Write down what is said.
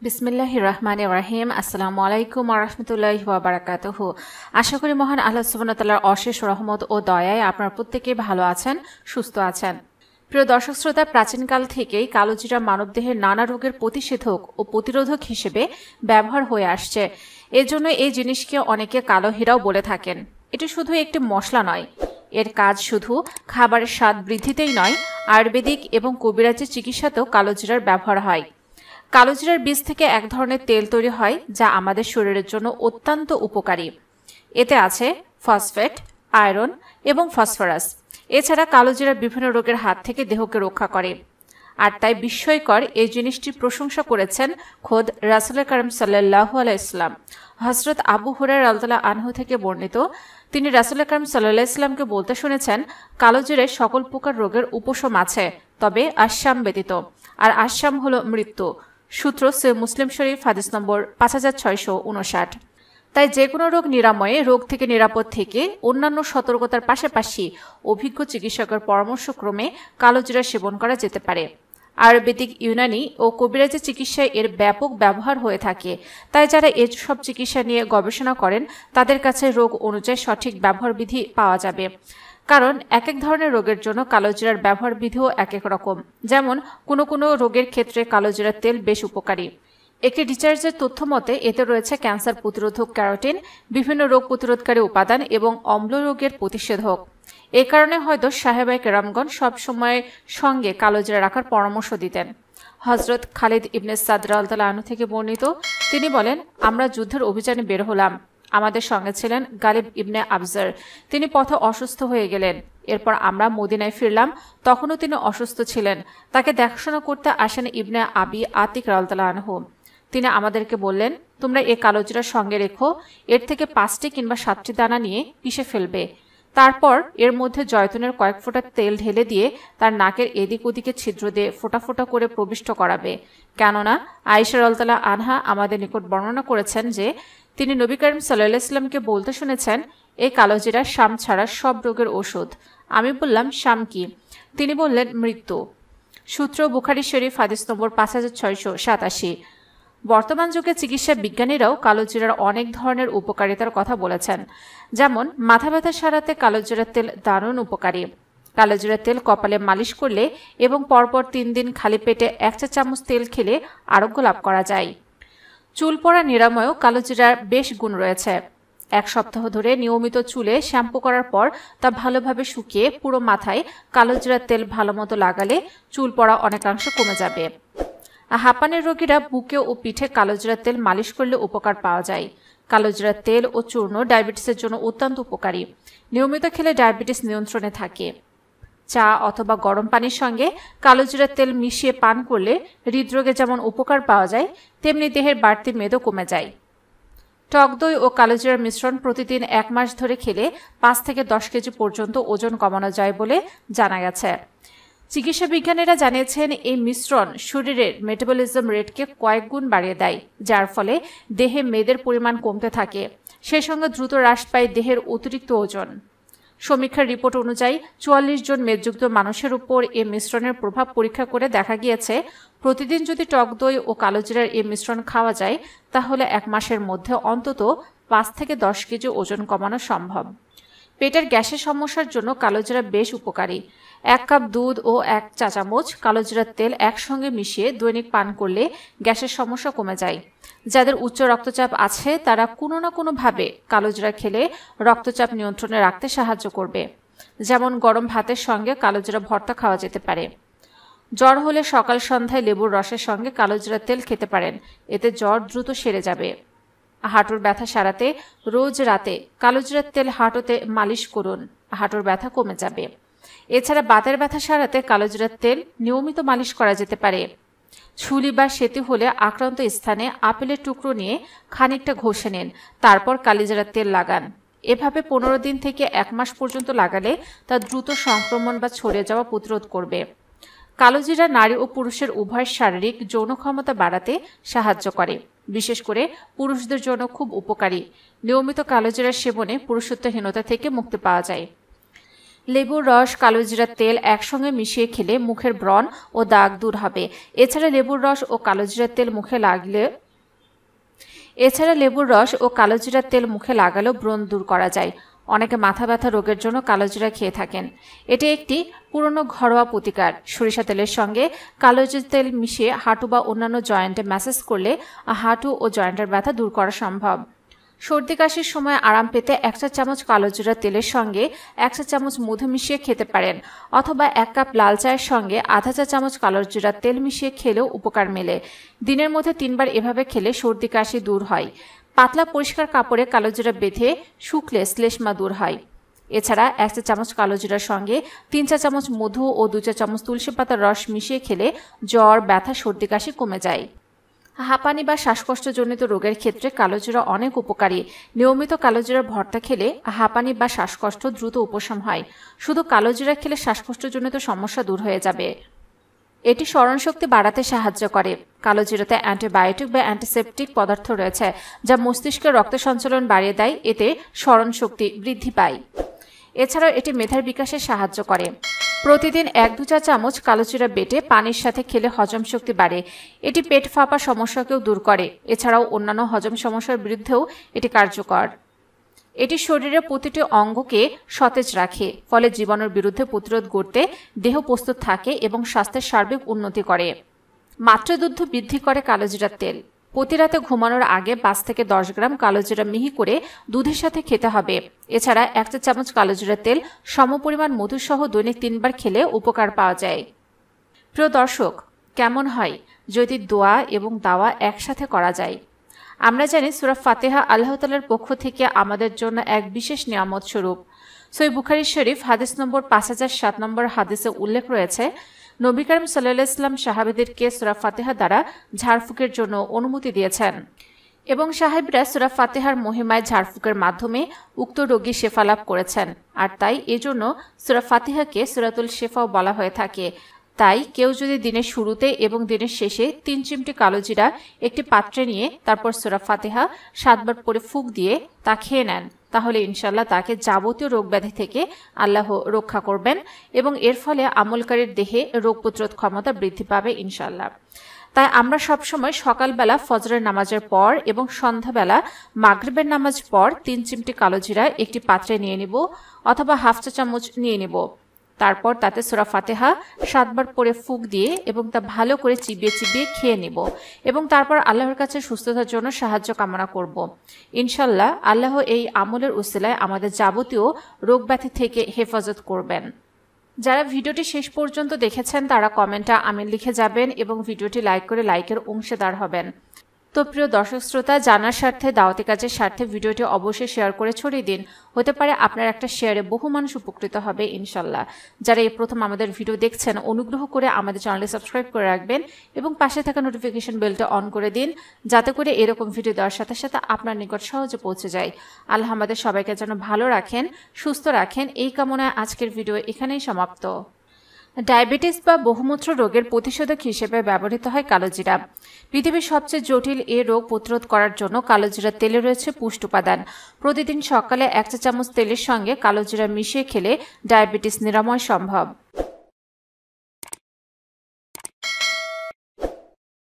বিসমিল্লাহির রহমানির রহিম। আসসালামু আলাইকুম ওয়া রাহমাতুল্লাহি ওয়া বারাকাতুহু। আশা করি মহান আল্লাহ সুবহানাহু ওয়া তাআলার অশেষ রহমত ও দয়ায় আপনারা প্রত্যেকেই ভালো আছেন, সুস্থ আছেন। প্রিয় দর্শক শ্রোতা, প্রাচীনকাল থেকেই কালোজিরা মানবদেহের নানা রোগের প্রতিষেধক ও প্রতিরোধক হিসেবে ব্যবহার হয়ে আসছে। এজন্য এই জিনিসকে অনেকে কালো হীরাও বলে থাকেন। এটি শুধু একটি মশলা নয়, এর কাজ শুধু খাবারের স্বাদ বৃদ্ধিতেই নয়, আয়ুর্বেদিক এবং কবিরাজি চিকিৎসাতেও কালোজিরার ব্যবহার হয়। কালোজিরার বীজ থেকে এক ধরনের তেল তৈরি হয় যা আমাদের শরীরের জন্য অত্যন্ত উপকারী। এতে আছে ফসফেট, আয়রন এবং ফসফরাস। এছাড়া কালোজিরা বিভিন্ন রোগের হাত থেকে দেহকে রক্ষা করে। আর তাই বিস্ময়কর এই জিনিসটির প্রশংসা করেছেন খোদ রাসূল কারীম সাল্লাল্লাহু আলাইহি ওয়াসাল্লাম। হযরত আবু হুরায়রা রাদিয়াল্লাহু আনহু থেকে বর্ণিত, তিনি রাসূল কারীম সাল্লাল্লাহু আলাইহি ওয়াসাল্লামকে বলতে শুনেছেন, কালোজিরায় সকল প্রকার রোগের উপশম আছে, তবে আশাম ব্যতীত। আর আশাম হলো মৃত্যু। সূত্র সহিহ মুসলিম শরীফ, হাদিস নম্বর 5659। তাই যে কোনো রোগ নিরাময়ে রোগ থেকে নিরাপদ থেকে অন্যান্য সতর্কতার পাশাপাশি অভিজ্ঞ চিকিৎসকের পরামর্শক্রমে কালোজিরা সেবন করা যেতে পারে। আয়ুর্বেদিক, ইউনানি ও কবিরাজি চিকিৎসায় এর ব্যাপক ব্যবহার হয়ে থাকে। তাই যারা এসব চিকিৎসা নিয়ে গবেষণা করেন তাদের কাছে রোগ অনুযায়ী সঠিক ব্যবহার বিধি পাওয়া যাবে। কারণ এক এক ধরনের রোগের জন্য কালোজিরার ব্যবহার বিধিও এক এক রকম। যেমন কোনো রোগের ক্ষেত্রে কালোজিরার তেল বেশ উপকারী। একটি রিসার্চের তথ্য মতে এতে রয়েছে ক্যান্সার প্রতিরোধক ক্যারোটিন, বিভিন্ন রোগ প্রতিরোধকারী উপাদান এবং অম্ল রোগের প্রতিষেধক। এ কারণে হয়তো সাহেবায়ে কেরামগণ সবসময় সঙ্গে কালোজিরা রাখার পরামর্শ দিতেন। হযরত খালিদ ইবনে সাদ রাদিয়াল্লাহু আনহু থেকে বর্ণিত, তিনি বলেন, আমরা যুদ্ধের অভিযানে বের হলাম। আমাদের সঙ্গে ছিলেন গালিব ইবনে আবজার। তিনি পথে অসুস্থ হয়ে গেলেন। এরপর আমরা মদিনায় ফিরলাম। তখনও তিনি অসুস্থ ছিলেন। তাকে দেখাশোনা করতে আসেন ইবনে আবি আতিক রাদিয়াল্লাহু আনহু। তিনি আমাদেরকে বললেন, তোমরা এই কালোজিরা সঙ্গে রেখো, এর থেকে 5টি কিংবা 7টি দানা নিয়ে পিষে ফেলবে। তারপর এর মধ্যে জয়তুনের কয়েক ফোঁটা তেল ঢেলে দিয়ে তার নাকের এদিক ওদিকে ছিদ্র দিয়ে ফোঁটা ফোঁটা করে প্রবিষ্ট করাবে। কেননা আয়েশা রাদিয়াল্লাহু আনহা আমাদের নিকট বর্ণনা করেছেন যে তিনি নবী করিম সাল্লাল্লাহু আলাইহি ওয়াসাল্লামকে বলতে শুনেছেন, এই কালোজিরা শাম ছাড়া সব রোগের ওষুধ। আমি বললাম, শাম কি? তিনি বললেন, মৃত্যু। সূত্র বুখারী শরীফ, হাদিস নম্বর 5687। বর্তমান যুগে চিকিৎসা বিজ্ঞানীরাও কালোজিরার অনেক ধরনের উপকারিতার কথা বলেছেন। যেমন মাথা ব্যথা সারাতে কালোজিরার তেল দারুণ উপকারী। কালোজিরার তেল কপালে মালিশ করলে এবং পরপর 3 দিন খালি পেটে 1 চা চামচ তেল খেলে আরোগ্য লাভ করা যায়। চুল পড়া নিরাময়েও কালোজিরার বেশ গুণ রয়েছে। 1 সপ্তাহ ধরে নিয়মিত চুলে শ্যাম্পু করার পর তা ভালোভাবে শুকিয়ে পুরো মাথায় কালোজিরার তেল ভালোমতো লাগালে চুল পড়া অনেকাংশে কমে যাবে। হাঁপানির রোগীরা বুকে ও পিঠে কালোজিরার তেল মালিশ করলে উপকার পাওয়া যায়। কালোজিরার তেল ও চূর্ণ ডায়াবেটিসের জন্য অত্যন্ত উপকারী। নিয়মিত খেলে ডায়াবেটিস নিয়ন্ত্রণে থাকে। চা অথবা গরম পানির সঙ্গে কালোজিরার তেল মিশিয়ে পান করলে হৃদরোগে যেমন উপকার পাওয়া যায়, তেমনি দেহের বাড়তি মেদও কমে যায়। টক দই ও কালোজিরার মিশ্রণ প্রতিদিন 1 মাস ধরে খেলে 5 থেকে 10 কেজি পর্যন্ত ওজন কমানো যায় বলে জানা গেছে। চিকিৎসা বিজ্ঞানীরা জানিয়েছেন, এই মিশ্রণ শরীরের মেটাবলিজম রেটকে কয়েক গুণ বাড়িয়ে দেয়, যার ফলে দেহে মেদের পরিমাণ কমতে থাকে। সেই সঙ্গে দ্রুত হ্রাস পায় দেহের অতিরিক্ত ওজন। সমীক্ষার রিপোর্ট অনুযায়ী 44 জন মেদযুক্ত মানুষের উপর এই মিশ্রণের প্রভাব পরীক্ষা করে দেখা গিয়েছে, প্রতিদিন যদি টক দই ও কালোজিরার এই মিশ্রণ খাওয়া যায় তাহলে 1 মাসের মধ্যে অন্তত 5 থেকে 10 কেজি ওজন কমানো সম্ভব। পেটের গ্যাসের সমস্যার জন্য কালোজিরা বেশ উপকারী। 1 কাপ দুধ ও 1 চা চামচ কালোজিরার তেল একসঙ্গে মিশিয়ে দৈনিক পান করলে গ্যাসের সমস্যা কমে যায়। যাদের উচ্চ রক্তচাপ আছে তারা কোনো না কোনোভাবে কালোজিরা খেলে রক্তচাপ নিয়ন্ত্রণে রাখতে সাহায্য করবে। যেমন গরম ভাতের সঙ্গে কালোজিরা ভর্তা খাওয়া যেতে পারে। জ্বর হলে সকাল সন্ধ্যায় লেবুর রসের সঙ্গে কালোজিরার তেল খেতে পারেন, এতে জ্বর দ্রুত সেরে যাবে। হাঁটুর ব্যথা সারাতে রোজ রাতে কালোজিরার তেল হাঁটুতে মালিশ করুন, হাঁটুর ব্যথা কমে যাবে। এছাড়া বাতের ব্যথা সারাতে কালোজিরার তেল নিয়মিত মালিশ করা যেতে পারে। ছুলি বা সেতু হলে আক্রান্ত স্থানে আপেলের টুকরো নিয়ে খানিকটা ঘষে নিন, তারপর কালোজিরার তেল লাগান। এভাবে 15 দিন থেকে 1 মাস পর্যন্ত লাগালে তা দ্রুত সংক্রমণ বা ছড়িয়ে যাওয়া প্রতিরোধ করবে। কালোজিরা নারী ও পুরুষের উভয় শারীরিক যৌন ক্ষমতা বাড়াতে সাহায্য করে। বিশেষ করে পুরুষদের জন্য খুব উপকারী। নিয়মিত কালোজিরা সেবনে পুরুষত্বহীনতা থেকে মুক্তি পাওয়া যায়। লেবুর রস, কালোজিরার তেল একসঙ্গে মিশিয়ে খেলে মুখের ব্রণ ও দাগ দূর হবে। এছাড়া লেবুর রস ও কালোজিরার তেল মুখে লাগালেও ব্রণ দূর করা যায়। অনেকে মাথা ব্যথা রোগের জন্য কালোজিরা খেয়ে থাকেন। এটি একটি পুরনো ঘরোয়া প্রতিকার। সরিষা তেলের সঙ্গে কালোজিরা তেল মিশিয়ে হাঁটু বা অন্যান্য জয়েন্টে ম্যাসাজ করলে হাঁটু ও জয়েন্টের ব্যথা দূর করা সম্ভব। সর্দি কাশির সময় আরাম পেতে 1 চা চামচ কালোজিরা তেলের সঙ্গে 1 চা চামচ মধু মিশিয়ে খেতে পারেন, অথবা 1 কাপ লাল চায়ের সঙ্গে আধা চা চামচ কালোজিরা তেল মিশিয়ে খেলেও উপকার মেলে। দিনের মধ্যে 3 বার এভাবে খেলে সর্দি কাশি দূর হয়। পাতলা পরিষ্কার কাপড়ে কালোজিরা বেঁধে শুকলে শ্লেষ্মা দূর হয়। এছাড়া 1 চা চামচ কালোজিরার সঙ্গে 3 চা চামচ মধু ও 2 চা চামচ তুলসী পাতার রস মিশিয়ে খেলে জ্বর, ব্যথা, সর্দি কাশি কমে যায়। হাঁপানি বা শ্বাসকষ্টজনিত রোগের ক্ষেত্রে কালোজিরা অনেক উপকারী। নিয়মিত কালোজিরার ভর্তা খেলে হাঁপানি বা শ্বাসকষ্ট দ্রুত উপশম হয়। শুধু কালোজিরা খেলে শ্বাসকষ্টজনিত সমস্যা দূর হয়ে যাবে। এটি স্মরণশক্তি বাড়াতে সাহায্য করে। কালোজিরাতে অ্যান্টিবায়োটিক বা অ্যান্টিসেপটিক পদার্থ রয়েছে, যা মস্তিষ্কের রক্ত সঞ্চালন বাড়িয়ে দেয়, এতে স্মরণশক্তি বৃদ্ধি পায়। এছাড়াও এটি মেধার বিকাশে সাহায্য করে। প্রতিদিন 1-2 চা চামচ কালোজিরা বেটে পানির সাথে খেলে হজম শক্তি বাড়ে। এটি পেট ফাঁপা সমস্যাকেও দূর করে। এছাড়াও অন্যান্য হজম সমস্যার বিরুদ্ধেও এটি কার্যকর। এটি শরীরের প্রতিটি অঙ্গকে সতেজ রাখে, ফলে জীবাণুর বিরুদ্ধে প্রতিরোধ করতে দেহ প্রস্তুত থাকে এবং স্বাস্থ্যের সার্বিক উন্নতি করে। মাতৃদুগ্ধ বৃদ্ধি করে কালোজিরার তেল। প্রতি রাতে ঘুমানোর আগে 5 থেকে 10 গ্রাম কালোজিরা মিহি করে দুধের সাথে খেতে হবে। এছাড়া 1 চা চামচ কালোজিরার তেল সমপরিমাণ মধু সহ দৈনিক 3 বার খেলে উপকার পাওয়া যায়। প্রিয় দর্শক, কেমন হয় যদি দোয়া এবং দাওয়া একসাথে করা যায়? আমরা জানি সূরা ফাতিহা আল্লাহ তাআলার পক্ষ থেকে আমাদের জন্য এক বিশেষ নিয়ামত স্বরূপ। সহিহ বুখারী শরীফ হাদিস নম্বর 5007 নম্বর হাদিসে উল্লেখ রয়েছে, নবী করিম সাল্লাল্লাহু আলাইহি ওয়াসাল্লাম সাহাবীদেরকে সূরা ফাতিহা দ্বারা ঝাড়ফুঁকের জন্য অনুমতি দিয়েছেন এবং সাহাবীরা সূরা ফাতিহার মহিমায় ঝাড়ফুঁকের মাধ্যমে উক্ত রোগী শেফা লাভ করেছেন। আর তাই এজন্য সূরা ফাতিহাকে সূরাতুল শিফাও বলা হয়ে থাকে। তাই কেউ যদি দিনের শুরুতে এবং দিনের শেষে 3 চিমটি কালোজিরা একটি পাত্রে নিয়ে তারপর সূরা ফাতিহা 7 বার পরে ফুঁক দিয়ে তা খেয়ে নেন, তাহলে ইনশাআল্লাহ তাকে যাবতীয় রোগ ব্যাধি থেকে আল্লাহ রক্ষা করবেন এবং এর ফলে আমলকারীর দেহে রোগ প্রতিরোধ ক্ষমতা বৃদ্ধি পাবে ইনশাআল্লাহ। তাই আমরা সবসময় সকালবেলা ফজরের নামাজের পর এবং সন্ধ্যাবেলা মাগরিবের নামাজ পর 3 চিমটি কালোজিরা একটি পাত্রে নিয়ে নিব, অথবা হাফ চা চামচ নিয়ে নিব। তারপর তাতে সূরা ফাতিহা 7 বার পরে ফুঁক দিয়ে এবং তা ভালো করে চিবিয়ে চিবিয়ে খেয়ে নিব এবং তারপর আল্লাহর কাছে সুস্থতার জন্য সাহায্য কামনা করব। ইনশাআল্লাহ আল্লাহ এই আমলের উসিলায় আমাদের যাবতীয় রোগ ব্যাধি থেকে হেফাজত করবেন। যারা ভিডিওটি শেষ পর্যন্ত দেখেছেন তারা কমেন্টে আমিন লিখে যাবেন এবং ভিডিওটি লাইক করে লাইকের অংশীদার হবেন। তো প্রিয় দর্শক শ্রোতা, জানার স্বার্থে, দাওয়াতি কাজের স্বার্থে ভিডিওটি অবশ্যই শেয়ার করে ছড়িয়ে দিন। হতে পারে আপনার একটা শেয়ারে বহু মানুষ উপকৃত হবে ইনশাআল্লাহ। যারা এই প্রথম আমাদের ভিডিও দেখছেন, অনুগ্রহ করে আমাদের চ্যানেলটি সাবস্ক্রাইব করে রাখবেন এবং পাশে থাকা নোটিফিকেশন বেলটা অন করে দিন, যাতে করে এরকম ভিডিও দেওয়ার সাথে সাথে আপনার নিকট সহজে পৌঁছে যায়। আল্লাহ আমাদের সবাইকে যেন ভালো রাখেন, সুস্থ রাখেন, এই কামনায় আজকের ভিডিও এখানেই সমাপ্ত। ডায়াবেটিস বা বহুমূত্র রোগের প্রতিষেধক হিসেবে ব্যবহৃত হয় কালোজিরা। পৃথিবীর সবচেয়ে জটিল এ রোগ প্রতিরোধ করার জন্য কালোজিরার তেলে রয়েছে পুষ্টি উপাদান। প্রতিদিন সকালে 1 চা চামচ তেলের সঙ্গে কালোজিরা মিশিয়ে খেলে ডায়াবেটিস নিরাময় সম্ভব।